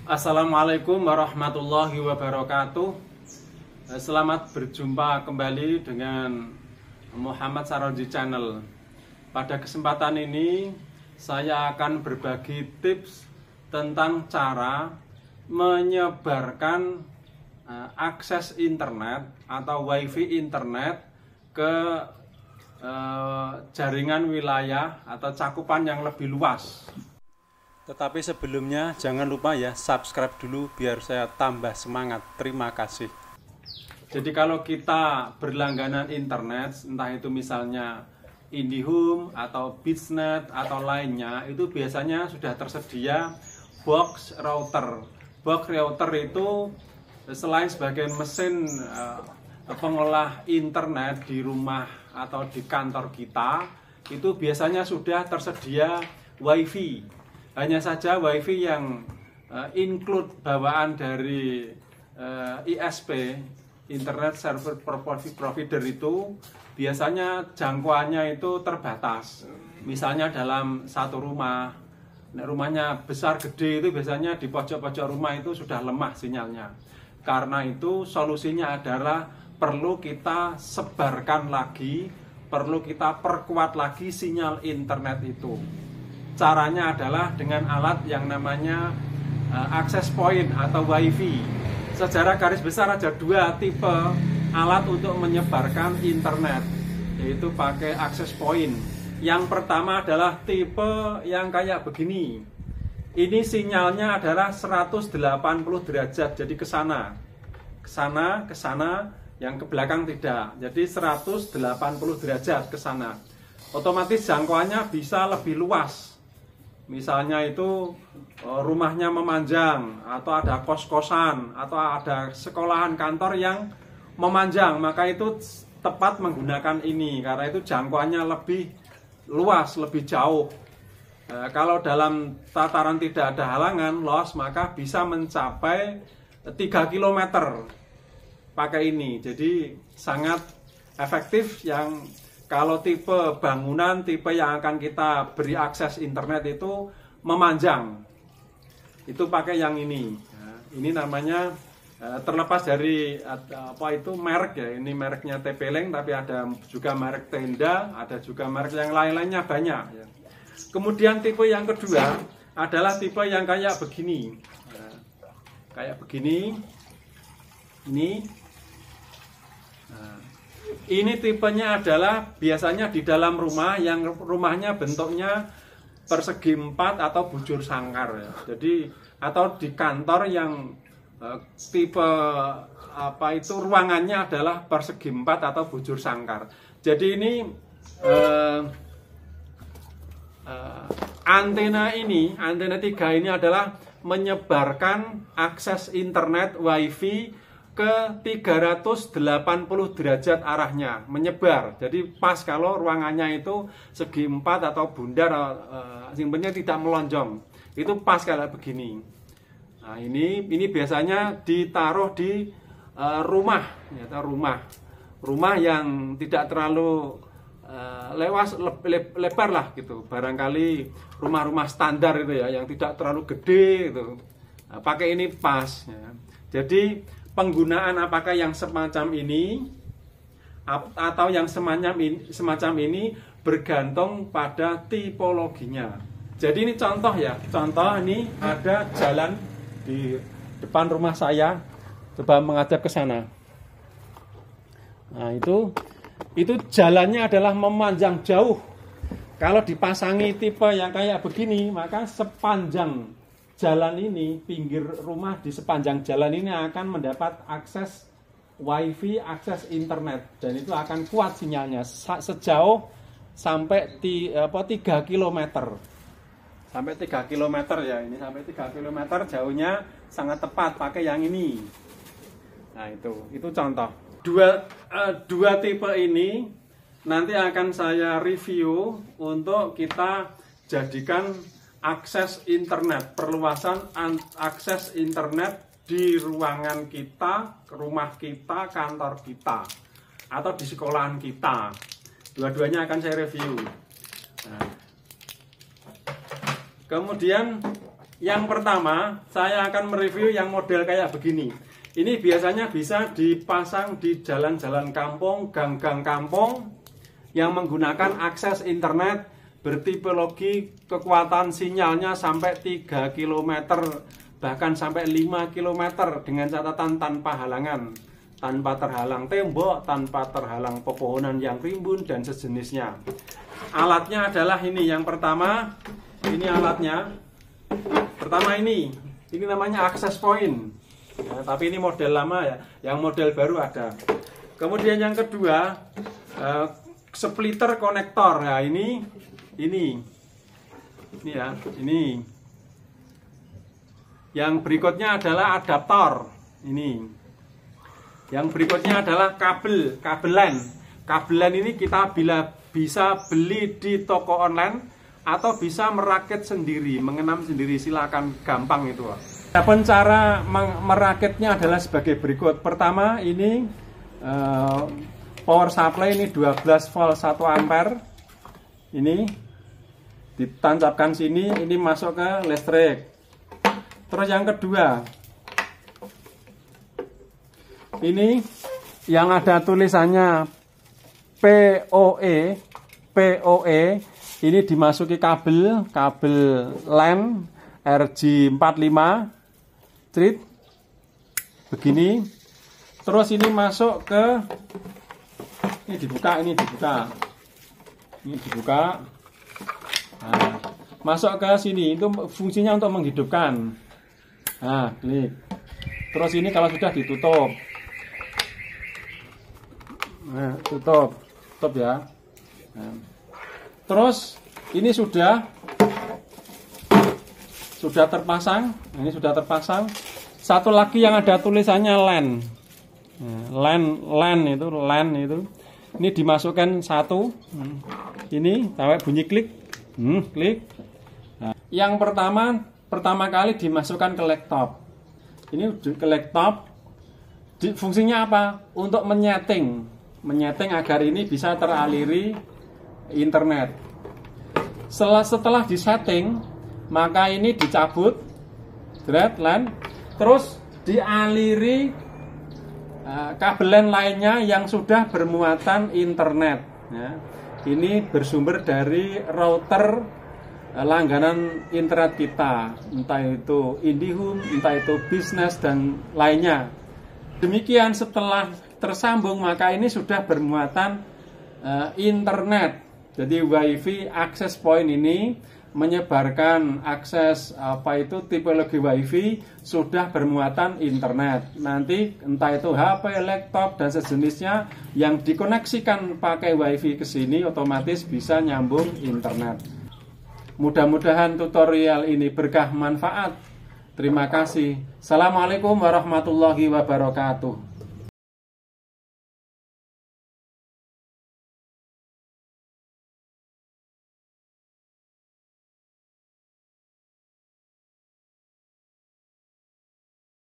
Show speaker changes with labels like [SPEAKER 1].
[SPEAKER 1] Assalamualaikum warahmatullahi wabarakatuh. Selamat berjumpa kembali dengan Muhammad Saroji Channel. Pada kesempatan ini saya akan berbagi tips tentang cara menyebarkan akses internet atau wifi internet ke jaringan wilayah atau cakupan yang lebih luas. Tetapi sebelumnya jangan lupa ya subscribe dulu biar saya tambah semangat. Terima kasih. Jadi kalau kita berlangganan internet, entah itu misalnya IndiHome atau BitsNet atau lainnya, itu biasanya sudah tersedia box router. Box router itu selain sebagai mesin pengolah internet di rumah atau di kantor kita, itu biasanya sudah tersedia wifi. Hanya saja wifi yang include bawaan dari ISP, Internet Service Provider, itu biasanya jangkauannya itu terbatas. Misalnya dalam satu rumah, rumahnya besar gede, itu biasanya di pojok-pojok rumah itu sudah lemah sinyalnya. Karena itu solusinya adalah perlu kita sebarkan lagi, perlu kita perkuat lagi sinyal internet itu. Caranya adalah dengan alat yang namanya access point atau wifi. Secara garis besar ada dua tipe alat untuk menyebarkan internet, yaitu pakai access point. Yang pertama adalah tipe yang kayak begini. Ini sinyalnya adalah 180 derajat, jadi ke sana, yang ke belakang tidak. Jadi 180 derajat ke sana. Otomatis jangkauannya bisa lebih luas. Misalnya itu rumahnya memanjang, atau ada kos-kosan, atau ada sekolahan kantor yang memanjang, maka itu tepat menggunakan ini, karena itu jangkauannya lebih luas, lebih jauh. Kalau dalam tataran tidak ada halangan, los, maka bisa mencapai 3 km pakai ini. Jadi sangat efektif. Yang kalau tipe bangunan, tipe yang akan kita beri akses internet itu memanjang, itu pakai yang ini. Nah, ini namanya terlepas dari apa itu merek ya. Ini mereknya TP-Link, tapi ada juga merek Tenda, ada juga merek yang lain-lainnya banyak ya. Kemudian tipe yang kedua adalah tipe yang kayak begini. Nah, kayak begini. Ini tipenya adalah biasanya di dalam rumah, yang rumahnya bentuknya persegi 4 atau bujur sangkar ya. Jadi atau di kantor yang tipe apa itu ruangannya adalah persegi 4 atau bujur sangkar. Jadi ini antena 3 ini adalah menyebarkan akses internet wifi ke 380 derajat arahnya, menyebar. Jadi pas kalau ruangannya itu segi 4 atau bundar, simpennya tidak melonjong. Itu pas kayak begini. Nah, ini biasanya ditaruh di rumah yang tidak terlalu lebar lah gitu. Barangkali rumah-rumah standar itu ya, yang tidak terlalu gede gitu. Nah, pakai ini pas ya. Jadi penggunaan apakah yang semacam ini atau yang semacam ini bergantung pada tipologinya. Jadi ini contoh ya, ini ada jalan di depan rumah saya. Coba menghadap ke sana. Nah, itu jalannya adalah memanjang jauh. Kalau dipasangi tipe yang kayak begini, maka sepanjang jalan ini, pinggir rumah di sepanjang jalan ini akan mendapat akses wifi, akses internet, dan itu akan kuat sinyalnya sejauh sampai 3 km. Sampai 3 km ya, ini sampai 3 km jauhnya sangat tepat pakai yang ini. Nah, itu contoh. Dua tipe ini nanti akan saya review untuk kita jadikan akses internet, perluasan akses internet di ruangan kita, rumah kita, kantor kita, atau di sekolahan kita. Dua-duanya akan saya review. Nah, kemudian Yang pertama, saya akan mereview yang model kayak begini. Ini biasanya bisa dipasang di jalan-jalan kampung, gang-gang kampung yang menggunakan akses internet bertipologi kekuatan sinyalnya sampai 3 km, bahkan sampai 5 km dengan catatan tanpa halangan, tanpa terhalang tembok, tanpa terhalang pepohonan yang rimbun dan sejenisnya. Alatnya adalah ini. Yang pertama, ini alatnya. Pertama ini namanya access point ya, tapi ini model lama ya, yang model baru ada. Kemudian yang kedua, splitter konektor ya, ini ya, ini. Yang berikutnya adalah adaptor ini. Yang berikutnya adalah kabel LAN. Kabel LAN ini kita bisa beli di toko online atau bisa merakit sendiri, mengenam sendiri, silakan, gampang itu. Adapun cara merakitnya adalah sebagai berikut. Pertama, ini power supply ini 12 volt 1 ampere. Ini ditancapkan sini, ini masuk ke listrik. Terus yang kedua, ini yang ada tulisannya POE, ini dimasuki kabel LAN RJ45 street begini. Terus ini masuk ke, ini dibuka. Nah, masuk ke sini, itu fungsinya untuk menghidupkan. Nah, klik. Terus ini kalau sudah ditutup, nah, tutup ya. Nah, terus ini sudah terpasang. Ini sudah terpasang. Satu lagi yang ada tulisannya LAN. LAN itu. Ini dimasukkan satu. Ini sampai bunyi klik. Klik. Nah, yang pertama kali dimasukkan ke laptop. Ini ke laptop. Fungsinya apa? Untuk menyeting agar ini bisa teraliri internet. Setelah disetting, maka ini dicabut, LAN, terus dialiri kabel LAN lainnya yang sudah bermuatan internet. Ya. Ini bersumber dari router langganan internet kita, entah itu IndiHome, entah itu bisnis dan lainnya. Demikian, setelah tersambung maka ini sudah bermuatan internet. Jadi WiFi access point ini menyebarkan akses tipologi WiFi sudah bermuatan internet. Nanti entah itu HP, laptop dan sejenisnya yang dikoneksikan pakai WiFi ke sini otomatis bisa nyambung internet. Mudah-mudahan tutorial ini berkah manfaat. Terima kasih. Assalamualaikum warahmatullahi wabarakatuh.